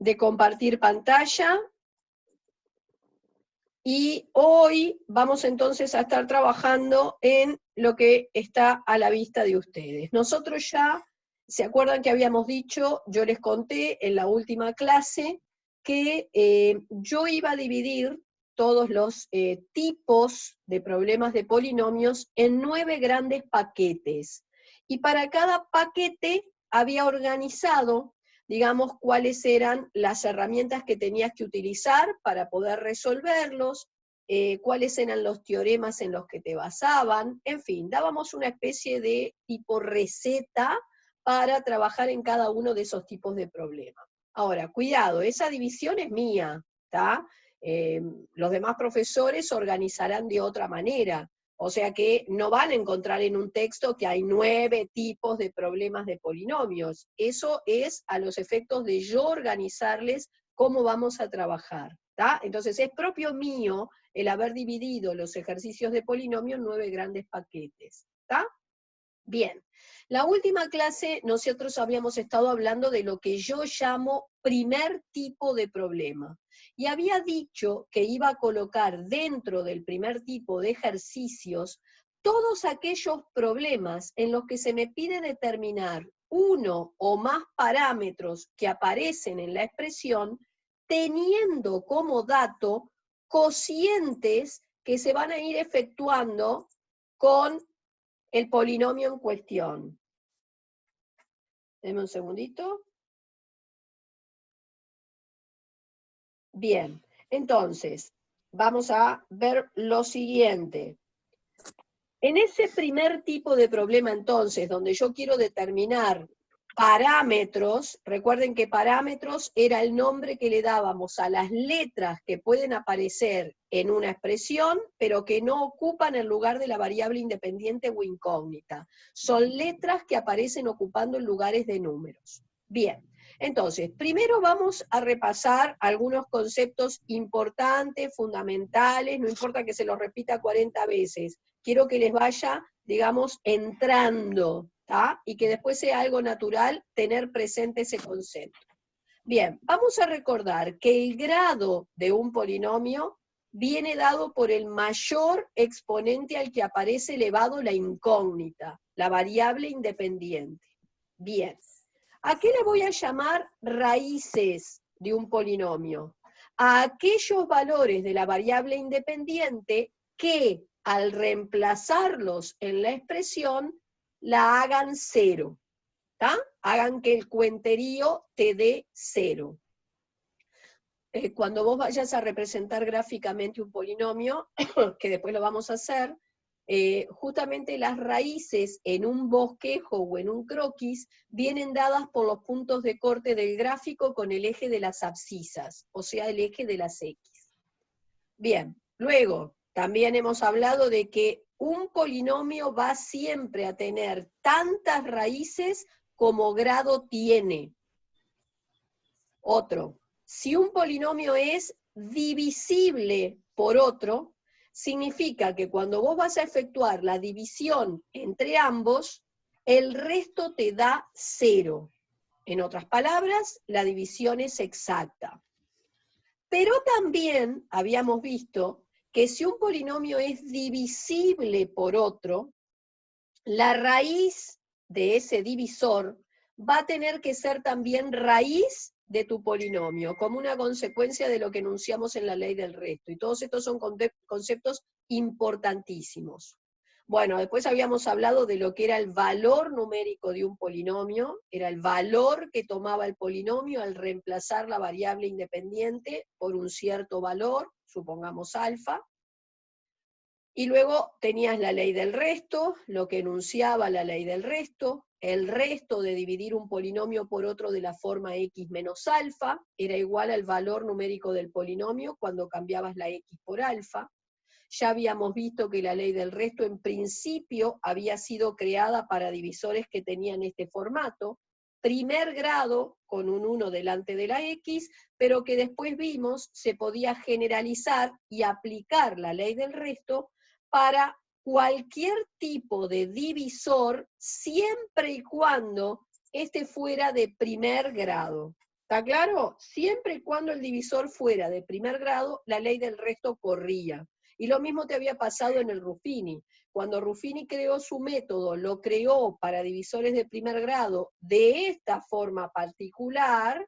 de compartir pantalla. Y hoy vamos entonces a estar trabajando en lo que está a la vista de ustedes. Nosotros ya, ¿se acuerdan que habíamos dicho? Yo les conté en la última clase que yo iba a dividir todos los tipos de problemas de polinomios en 9 grandes paquetes. Y para cada paquete había organizado, digamos, cuáles eran las herramientas que tenías que utilizar para poder resolverlos, cuáles eran los teoremas en los que te basaban, en fin, dábamos una especie de tipo receta para trabajar en cada uno de esos tipos de problemas. Ahora, cuidado, esa división es mía, ¿está? Los demás profesores organizarán de otra manera, o sea que no van a encontrar en un texto que hay 9 tipos de problemas de polinomios. Eso es a los efectos de yo organizarles cómo vamos a trabajar, ¿tá? Entonces es propio mío el haber dividido los ejercicios de polinomio en 9 grandes paquetes, ¿tá? Bien, la última clase nosotros habíamos estado hablando de lo que yo llamo primer tipo de problema. Y había dicho que iba a colocar dentro del primer tipo de ejercicios todos aquellos problemas en los que se me pide determinar uno o más parámetros que aparecen en la expresión, teniendo como dato cocientes que se van a ir efectuando con el polinomio en cuestión. Deme un segundito. Bien, entonces, vamos a ver lo siguiente. En ese primer tipo de problema, entonces, donde yo quiero determinar parámetros, recuerden que parámetros era el nombre que le dábamos a las letras que pueden aparecer en una expresión, pero que no ocupan el lugar de la variable independiente o incógnita. Son letras que aparecen ocupando lugares de números. Bien, entonces, primero vamos a repasar algunos conceptos importantes, fundamentales, no importa que se los repita 40 veces, quiero que les vaya, digamos, entrando, ¿tá? Y que después sea algo natural tener presente ese concepto. Bien, vamos a recordar que el grado de un polinomio viene dado por el mayor exponente al que aparece elevado la incógnita, la variable independiente. Bien, ¿a qué le voy a llamar raíces de un polinomio? A aquellos valores de la variable independiente que al reemplazarlos en la expresión la hagan cero, ¿tá? Hagan que el cuenterío te dé cero. Cuando vos vayas a representar gráficamente un polinomio, que después lo vamos a hacer, justamente las raíces en un bosquejo o en un croquis vienen dadas por los puntos de corte del gráfico con el eje de las abscisas, o sea, el eje de las X. Bien, luego también hemos hablado de que un polinomio va siempre a tener tantas raíces como grado tiene. Otro, si un polinomio es divisible por otro, significa que cuando vos vas a efectuar la división entre ambos, el resto te da cero. En otras palabras, la división es exacta. Pero también habíamos visto que si un polinomio es divisible por otro, la raíz de ese divisor va a tener que ser también raíz de tu polinomio, como una consecuencia de lo que enunciamos en la ley del resto. Y todos estos son conceptos importantísimos. Bueno, después habíamos hablado de lo que era el valor numérico de un polinomio, era el valor que tomaba el polinomio al reemplazar la variable independiente por un cierto valor, supongamos alfa. Y luego tenías la ley del resto, lo que enunciaba la ley del resto, el resto de dividir un polinomio por otro de la forma x menos alfa, era igual al valor numérico del polinomio cuando cambiabas la x por alfa. Ya habíamos visto que la ley del resto en principio había sido creada para divisores que tenían este formato, primer grado con un 1 delante de la x, pero que después vimos se podía generalizar y aplicar la ley del resto para cualquier tipo de divisor, siempre y cuando este fuera de primer grado, ¿Está claro? Siempre y cuando el divisor fuera de primer grado, la ley del resto corría. Y lo mismo te había pasado en el Ruffini. Cuando Ruffini creó su método, lo creó para divisores de primer grado de esta forma particular,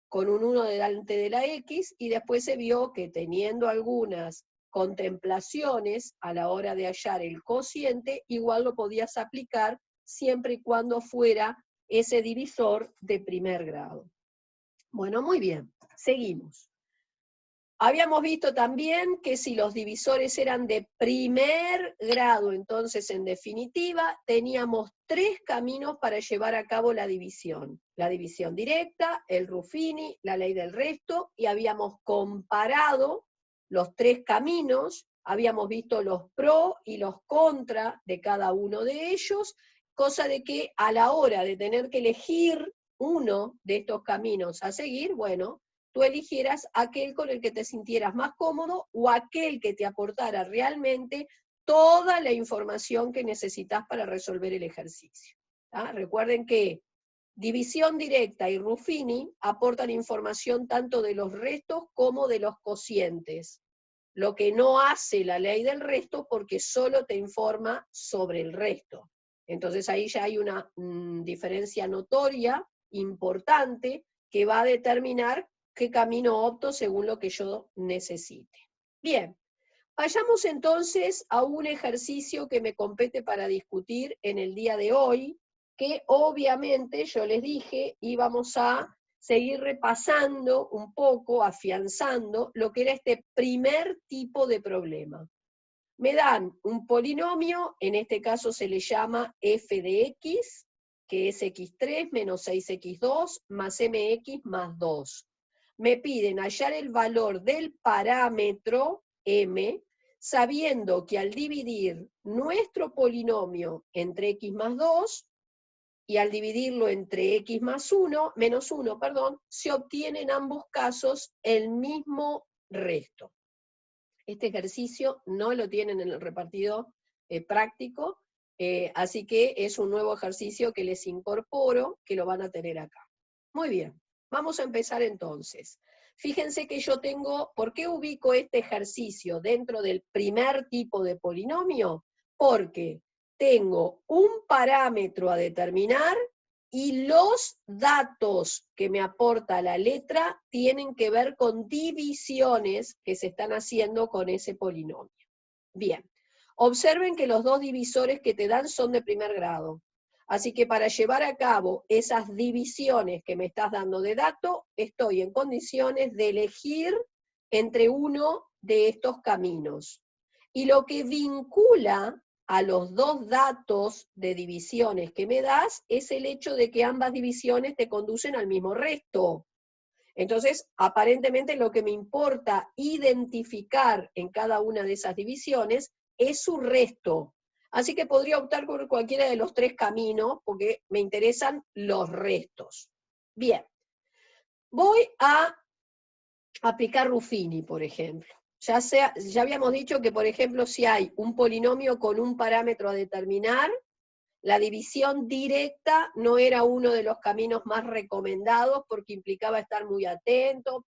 con un 1 delante de la X, y después se vio que teniendo algunas contemplaciones a la hora de hallar el cociente, igual lo podías aplicar siempre y cuando fuera ese divisor de primer grado. Bueno, muy bien, seguimos. Habíamos visto también que si los divisores eran de primer grado, entonces en definitiva teníamos 3 caminos para llevar a cabo la división. La división directa, el Ruffini, la ley del resto, y habíamos comparado los 3 caminos, habíamos visto los pro y los contra de cada uno de ellos, cosa de que a la hora de tener que elegir uno de estos caminos a seguir, bueno, tú eligieras aquel con el que te sintieras más cómodo o aquel que te aportara realmente toda la información que necesitas para resolver el ejercicio. ¿Ah? Recuerden que división directa y Ruffini aportan información tanto de los restos como de los cocientes, lo que no hace la ley del resto porque solo te informa sobre el resto. Entonces ahí ya hay una diferencia notoria, importante, que va a determinar qué camino opto según lo que yo necesite. Bien, vayamos entonces a un ejercicio que me compete para discutir en el día de hoy, que obviamente yo les dije íbamos a seguir repasando un poco, afianzando lo que era este primer tipo de problema. Me dan un polinomio, en este caso se le llama f de x, que es x3 menos 6x2 más mx más 2. Me piden hallar el valor del parámetro m, sabiendo que al dividir nuestro polinomio entre x más 2, y al dividirlo entre x más 1, menos 1, perdón, se obtiene en ambos casos el mismo resto. Este ejercicio no lo tienen en el repartido práctico, así que es un nuevo ejercicio que les incorporo, que lo van a tener acá. Muy bien, vamos a empezar entonces. Fíjense que yo tengo, ¿por qué ubico este ejercicio dentro del primer tipo de polinomio? Porque tengo un parámetro a determinar y los datos que me aporta la letra tienen que ver con divisiones que se están haciendo con ese polinomio. Bien, observen que los dos divisores que te dan son de primer grado. Así que para llevar a cabo esas divisiones que me estás dando de dato, estoy en condiciones de elegir entre uno de estos caminos. Y lo que vincula a los dos datos de divisiones que me das es el hecho de que ambas divisiones te conducen al mismo resto. Entonces, aparentemente lo que me importa identificar en cada una de esas divisiones es su resto. Así que podría optar por cualquiera de los 3 caminos, porque me interesan los restos. Bien, voy a aplicar Ruffini, por ejemplo. Ya habíamos dicho que, por ejemplo, si hay un polinomio con un parámetro a determinar, la división directa no era uno de los caminos más recomendados porque implicaba estar muy atento,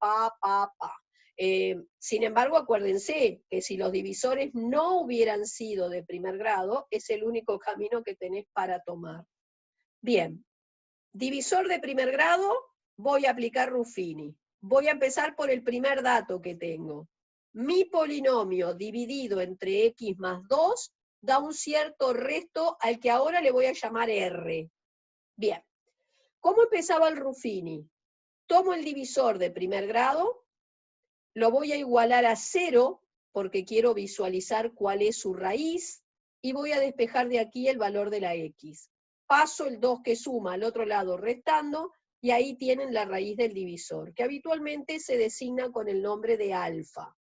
sin embargo, acuérdense que si los divisores no hubieran sido de primer grado, es el único camino que tenés para tomar. Bien, divisor de primer grado, voy a aplicar Ruffini. Voy a empezar por el primer dato que tengo. Mi polinomio dividido entre x más 2 da un cierto resto al que ahora le voy a llamar R. Bien, ¿cómo empezaba el Ruffini? Tomo el divisor de primer grado, lo voy a igualar a 0 porque quiero visualizar cuál es su raíz, y voy a despejar de aquí el valor de la x. Paso el 2 que suma al otro lado restando, y ahí tienen la raíz del divisor, que habitualmente se designa con el nombre de alfa.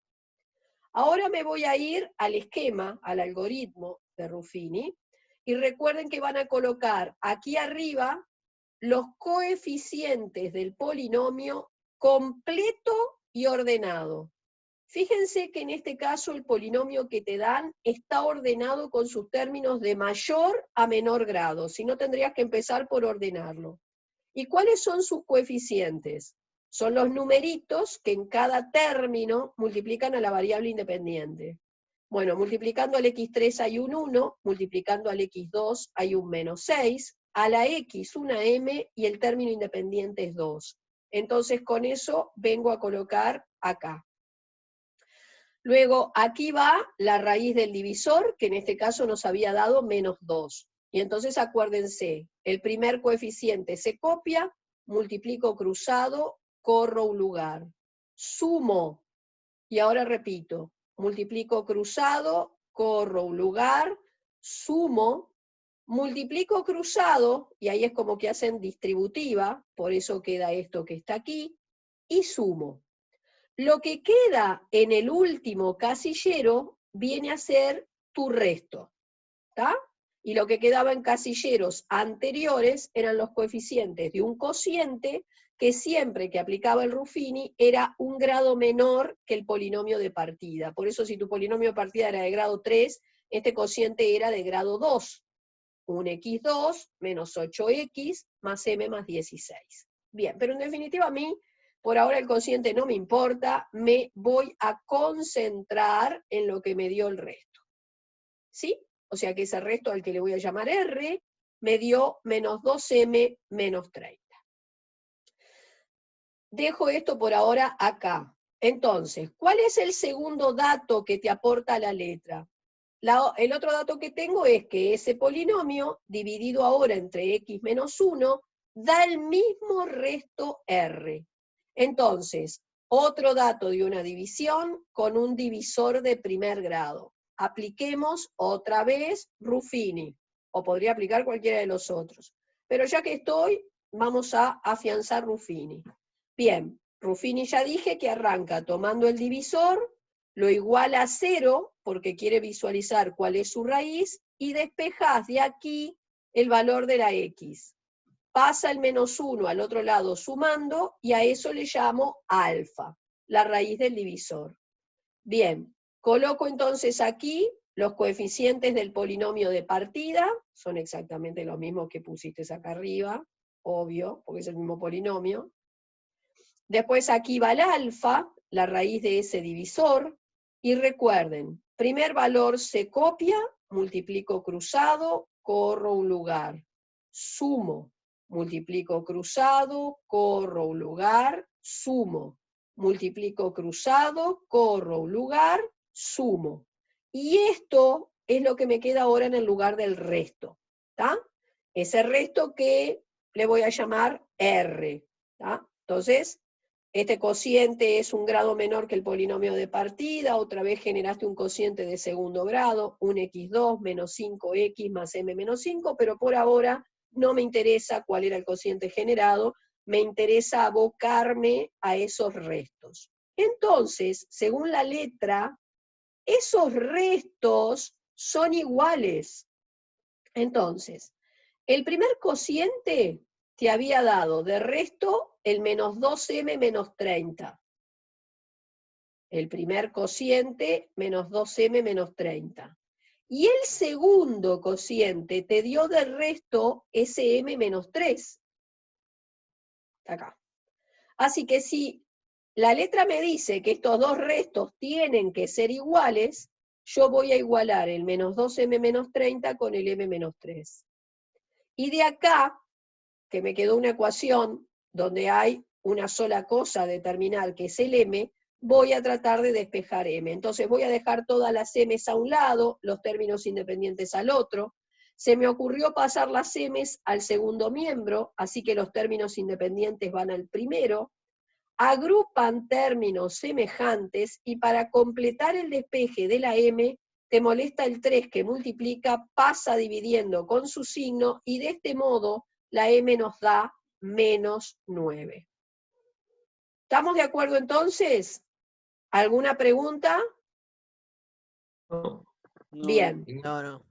Ahora me voy a ir al esquema, al algoritmo de Ruffini, y recuerden que van a colocar aquí arriba los coeficientes del polinomio completo y ordenado. Fíjense que en este caso el polinomio que te dan está ordenado con sus términos de mayor a menor grado, si no tendrías que empezar por ordenarlo. ¿Y cuáles son sus coeficientes? son los numeritos que en cada término multiplican a la variable independiente. Bueno, multiplicando al x3 hay un 1, multiplicando al x2 hay un menos 6, a la x una m y el término independiente es 2. Entonces con eso vengo a colocar acá. Luego aquí va la raíz del divisor, que en este caso nos había dado menos 2. Y entonces acuérdense, el primer coeficiente se copia, multiplico cruzado, corro un lugar. Sumo, y ahora repito, multiplico cruzado, corro un lugar, sumo, multiplico cruzado, y ahí es como que hacen distributiva, por eso queda esto que está aquí, y sumo. Lo que queda en el último casillero viene a ser tu resto, ¿está? Y lo que quedaba en casilleros anteriores eran los coeficientes de un cociente que siempre que aplicaba el Ruffini era un grado menor que el polinomio de partida. Por eso si tu polinomio de partida era de grado 3, este cociente era de grado 2. Un x2 menos 8x más m más 16. Bien, pero en definitiva a mí, por ahora el cociente no me importa, me voy a concentrar en lo que me dio el resto. ¿Sí? O sea que ese resto al que le voy a llamar R, me dio menos 2m menos 30. Dejo esto por ahora acá. Entonces, ¿cuál es el segundo dato que te aporta la letra? El otro dato que tengo es que ese polinomio, dividido ahora entre x menos 1, da el mismo resto R. Entonces, otro dato de una división con un divisor de primer grado. Apliquemos otra vez Ruffini, o podría aplicar cualquiera de los otros. Pero ya que estoy, vamos a afianzar Ruffini. Bien, Ruffini ya dije que arranca tomando el divisor, lo iguala a 0, porque quiere visualizar cuál es su raíz, y despejás de aquí el valor de la x. Pasa el menos 1 al otro lado sumando, y a eso le llamo alfa, la raíz del divisor. Bien, coloco entonces aquí los coeficientes del polinomio de partida, son exactamente los mismos que pusiste acá arriba, obvio, porque es el mismo polinomio. Después aquí va el alfa, la raíz de ese divisor, y recuerden, primer valor se copia, multiplico cruzado, corro un lugar. Sumo, multiplico cruzado, corro un lugar, sumo. Multiplico cruzado, corro un lugar, sumo. Y esto es lo que me queda ahora en el lugar del resto. ¿Tá? Ese resto que le voy a llamar R. ¿Tá? Entonces, este cociente es un grado menor que el polinomio de partida, otra vez generaste un cociente de segundo grado, un x2 menos 5x más m menos 5, pero por ahora no me interesa cuál era el cociente generado, me interesa abocarme a esos restos. Entonces, según la letra, esos restos son iguales. Entonces, el primer cociente te había dado de resto el menos 2m menos 30. El primer cociente, menos 2m menos 30. Y el segundo cociente te dio de resto ese m menos 3. Acá. Así que si la letra me dice que estos dos restos tienen que ser iguales, yo voy a igualar el menos 2m menos 30 con el m menos 3. Y de acá, que me quedó una ecuación donde hay una sola cosa a determinar, que es el m, voy a tratar de despejar m. Entonces voy a dejar todas las m's a un lado, los términos independientes al otro. Se me ocurrió pasar las m's al segundo miembro, así que los términos independientes van al primero. Agrupan términos semejantes y para completar el despeje de la m, te molesta el 3 que multiplica, pasa dividiendo con su signo y de este modo la m nos da menos 9. ¿Estamos de acuerdo entonces? ¿Alguna pregunta? No. Bien. No.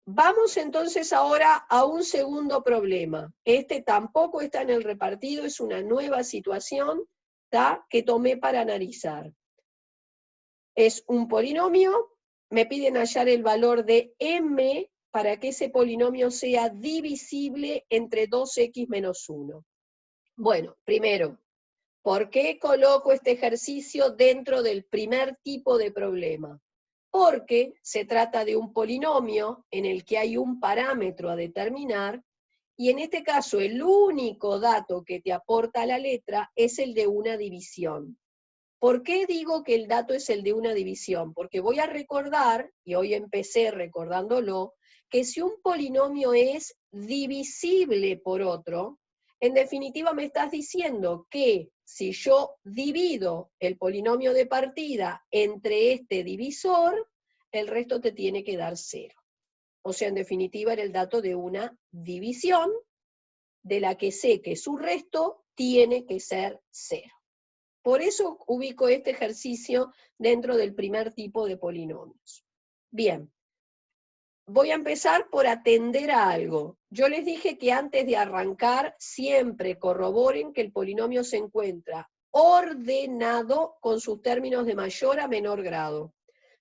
Vamos entonces ahora a un segundo problema. Este tampoco está en el repartido, es una nueva situación, ¿tá?, que tomé para analizar. Es un polinomio, me piden hallar el valor de m para que ese polinomio sea divisible entre 2x menos 1. Bueno, primero, ¿Por qué coloco este ejercicio dentro del primer tipo de problema? Porque se trata de un polinomio en el que hay un parámetro a determinar, y en este caso el único dato que te aporta la letra es el de una división. ¿Por qué digo que el dato es el de una división? Porque voy a recordar, y hoy empecé recordándolo, que si un polinomio es divisible por otro, en definitiva me estás diciendo que si yo divido el polinomio de partida entre este divisor, el resto te tiene que dar 0. O sea, en definitiva era el dato de una división de la que sé que su resto tiene que ser 0. Por eso ubico este ejercicio dentro del primer tipo de polinomios. Bien, voy a empezar por atender a algo. Yo les dije que antes de arrancar siempre corroboren que el polinomio se encuentra ordenado con sus términos de mayor a menor grado.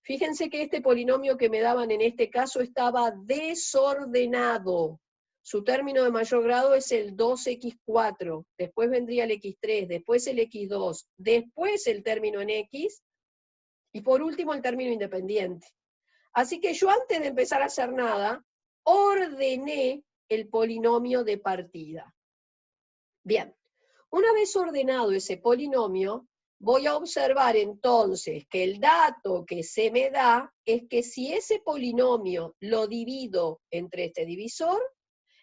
Fíjense que este polinomio que me daban en este caso estaba desordenado. Su término de mayor grado es el 2x4, después vendría el x3, después el x2, después el término en x, y por último el término independiente. Así que yo antes de empezar a hacer nada, ordené el polinomio de partida. Bien, una vez ordenado ese polinomio, voy a observar entonces que el dato que se me da es que si ese polinomio lo divido entre este divisor,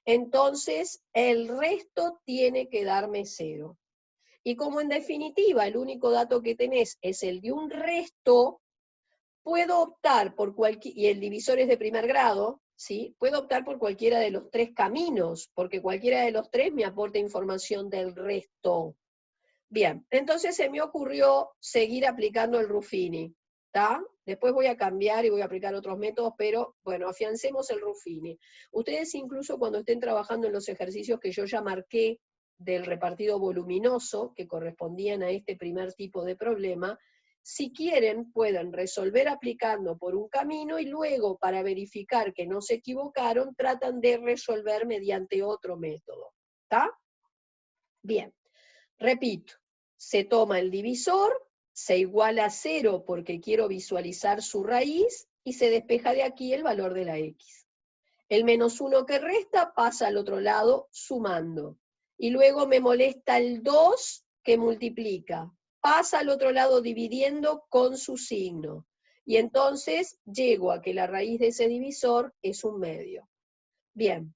entonces el resto tiene que darme 0. Y como en definitiva el único dato que tenés es el de un resto, puedo optar por cualquier, y el divisor es de primer grado, ¿sí? Puedo optar por cualquiera de los 3 caminos, porque cualquiera de los 3 me aporta información del resto. Bien, entonces se me ocurrió seguir aplicando el Ruffini, ¿está? Después voy a cambiar y voy a aplicar otros métodos, pero bueno, afiancemos el Ruffini. Ustedes incluso cuando estén trabajando en los ejercicios que yo ya marqué del repartido voluminoso, que correspondían a este primer tipo de problema, si quieren pueden resolver aplicando por un camino y luego para verificar que no se equivocaron, tratan de resolver mediante otro método, ¿está? Bien. Repito, se toma el divisor, se iguala a 0 porque quiero visualizar su raíz, y se despeja de aquí el valor de la x. El -1 que resta pasa al otro lado sumando. Y luego me molesta el 2 que multiplica. Pasa al otro lado dividiendo con su signo. Y entonces llego a que la raíz de ese divisor es 1/2. Bien,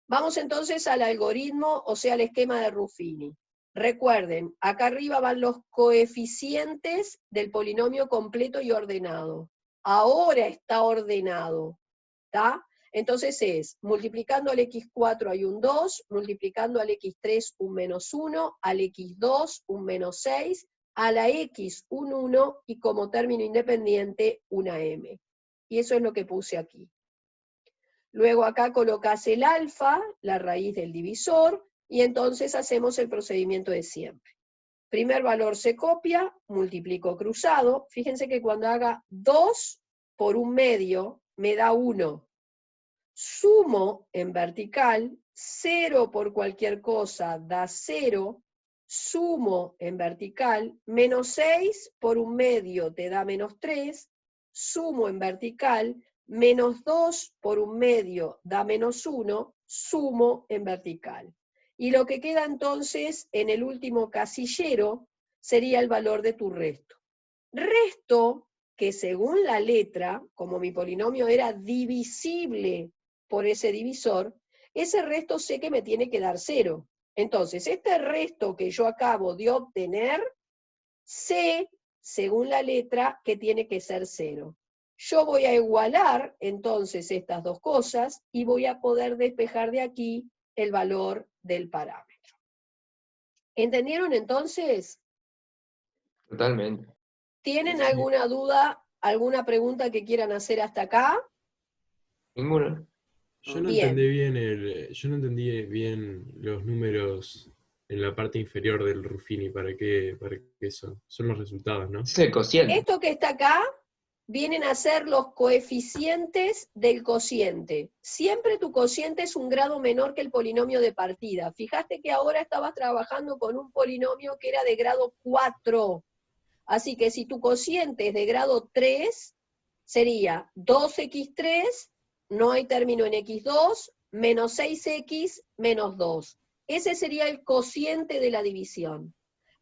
vamos entonces al algoritmo, o sea, al esquema de Ruffini. Recuerden, acá arriba van los coeficientes del polinomio completo y ordenado. Ahora está ordenado, ¿está? Entonces es, multiplicando al x4 hay un 2, multiplicando al x3 un -1, al x2 un -6, a la x un 1, y como término independiente una m. Y eso es lo que puse aquí. Luego acá colocas el alfa, la raíz del divisor, y entonces hacemos el procedimiento de siempre. Primer valor se copia, multiplico cruzado. Fíjense que cuando haga 2 por 1/2 me da 1. Sumo en vertical, 0 por cualquier cosa da 0. Sumo en vertical, -6 por 1/2 te da -3. Sumo en vertical, -2 por 1/2 da -1, sumo en vertical. Y lo que queda entonces en el último casillero sería el valor de tu resto. Resto que según la letra, como mi polinomio era divisible por ese divisor, ese resto sé que me tiene que dar 0. Entonces, este resto que yo acabo de obtener, sé, según la letra, que tiene que ser 0. Yo voy a igualar entonces estas dos cosas y voy a poder despejar de aquí el valor del parámetro. ¿Entendieron entonces? Totalmente. ¿Tienen Sí. alguna duda, alguna pregunta que quieran hacer hasta acá? Ninguna. Yo no Bien. entendí bien yo no entendí bien los números en la parte inferior del Ruffini, para qué son los resultados, ¿no? Es el cociente. Esto que está acá vienen a ser los coeficientes del cociente. Siempre tu cociente es un grado menor que el polinomio de partida. Fijaste que ahora estabas trabajando con un polinomio que era de grado 4. Así que si tu cociente es de grado 3, sería 2x3, no hay término en x2, menos 6x menos 2. Ese sería el cociente de la división.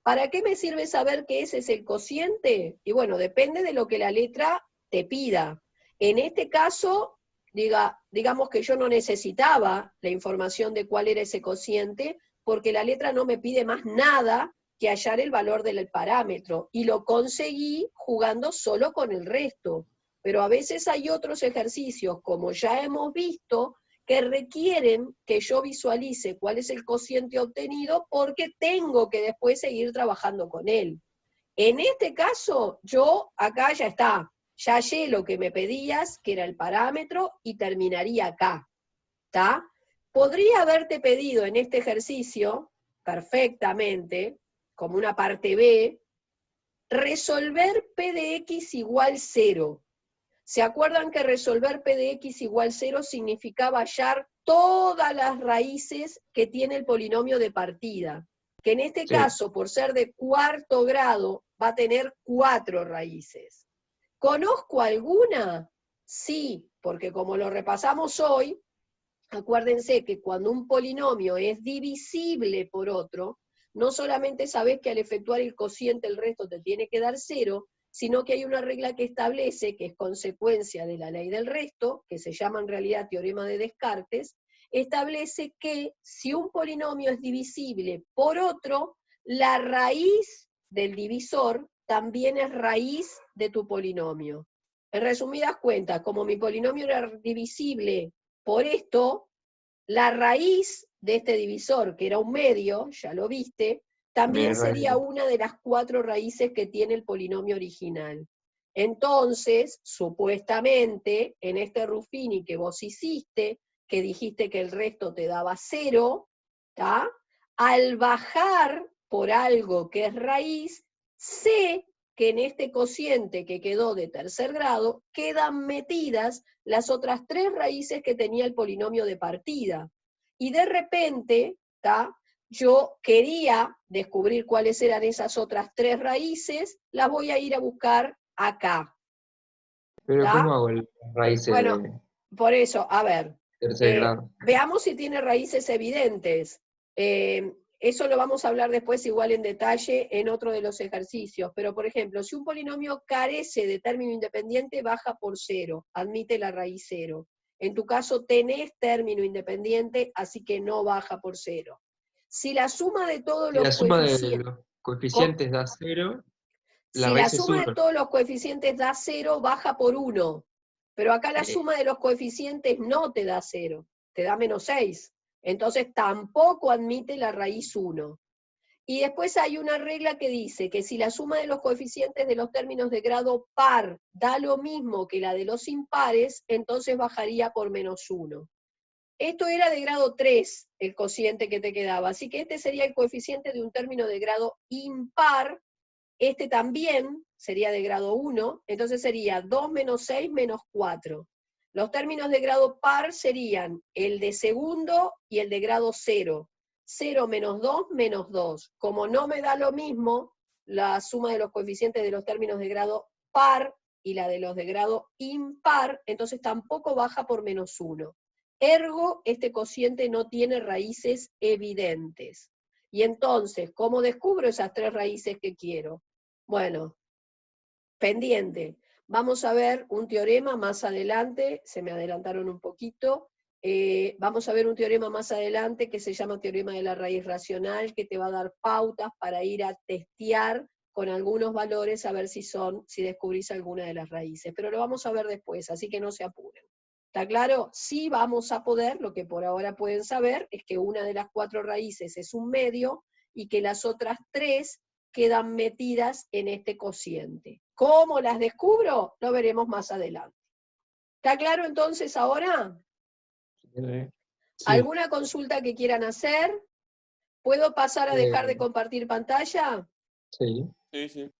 ¿Para qué me sirve saber que ese es el cociente? Y bueno, depende de lo que la letra te pida. En este caso, digamos que yo no necesitaba la información de cuál era ese cociente, porque la letra no me pide más nada que hallar el valor del parámetro, y lo conseguí jugando solo con el resto. Pero a veces hay otros ejercicios, como ya hemos visto, que requieren que yo visualice cuál es el cociente obtenido porque tengo que después seguir trabajando con él. En este caso, yo acá ya está, ya hallé lo que me pedías, que era el parámetro, y terminaría acá. ¿Está? Podría haberte pedido en este ejercicio, perfectamente, como una parte B, resolver P de X igual 0. ¿Se acuerdan que resolver P de X igual 0 significaba hallar todas las raíces que tiene el polinomio de partida? Que en este caso, por ser de cuarto grado, va a tener 4 raíces. ¿Conozco alguna? Sí, porque como lo repasamos hoy, acuérdense que cuando un polinomio es divisible por otro, no solamente sabés que al efectuar el cociente el resto te tiene que dar 0, sino que hay una regla que establece, que es consecuencia de la ley del resto, que se llama en realidad teorema de Descartes, establece que si un polinomio es divisible por otro, la raíz del divisor también es raíz de tu polinomio. En resumidas cuentas, como mi polinomio era divisible por esto, la raíz de este divisor, que era un medio, ya lo viste, también sería una de las 4 raíces que tiene el polinomio original. Entonces, supuestamente, en este Ruffini que vos hiciste, que dijiste que el resto te daba 0, ¿tá? Al bajar por algo que es raíz, sé que en este cociente que quedó de tercer grado, quedan metidas las otras 3 raíces que tenía el polinomio de partida. Y de repente, ¿tá? Yo quería descubrir cuáles eran esas otras 3 raíces, las voy a ir a buscar acá. Pero ¿tá? ¿cómo hago las raíces Bueno, de por eso, a ver, tercer grado? veamos si tiene raíces evidentes. Eso lo vamos a hablar después igual en detalle en otro de los ejercicios, pero por ejemplo, si un polinomio carece de término independiente, baja por 0, admite la raíz 0. En tu caso tenés término independiente, así que no baja por 0. Si la suma de todos Si los la suma de coeficientes... los coeficientes da 0, la Si la raíz es suma 1. de todos los coeficientes da 0, baja por 1. Pero acá la suma de los coeficientes no te da 0, te da menos 6. Entonces tampoco admite la raíz 1. Y después hay una regla que dice que si la suma de los coeficientes de los términos de grado par da lo mismo que la de los impares, entonces bajaría por menos 1. Esto era de grado 3, el cociente que te quedaba. Así que este sería el coeficiente de un término de grado impar. Este también sería de grado 1, entonces sería 2 menos 6 menos 4. Los términos de grado par serían el de segundo y el de grado 0. 0 menos 2 menos 2. Como no me da lo mismo la suma de los coeficientes de los términos de grado par y la de los de grado impar, entonces tampoco baja por menos 1. Ergo, este cociente no tiene raíces evidentes. Y entonces, ¿cómo descubro esas 3 raíces que quiero? Bueno, pendiente. Vamos a ver un teorema más adelante, se me adelantaron un poquito, vamos a ver un teorema más adelante que se llama teorema de la raíz racional, que te va a dar pautas para ir a testear con algunos valores a ver si descubrís alguna de las raíces, pero lo vamos a ver después, así que no se apuren. ¿Está claro? Sí vamos a poder, lo que por ahora pueden saber, es que una de las 4 raíces es un medio, y que las otras 3 quedan metidas en este cociente. ¿Cómo las descubro? Lo veremos más adelante. ¿Está claro entonces ahora? Sí. ¿Alguna consulta que quieran hacer? ¿Puedo pasar a dejar de compartir pantalla? Sí. Sí, sí.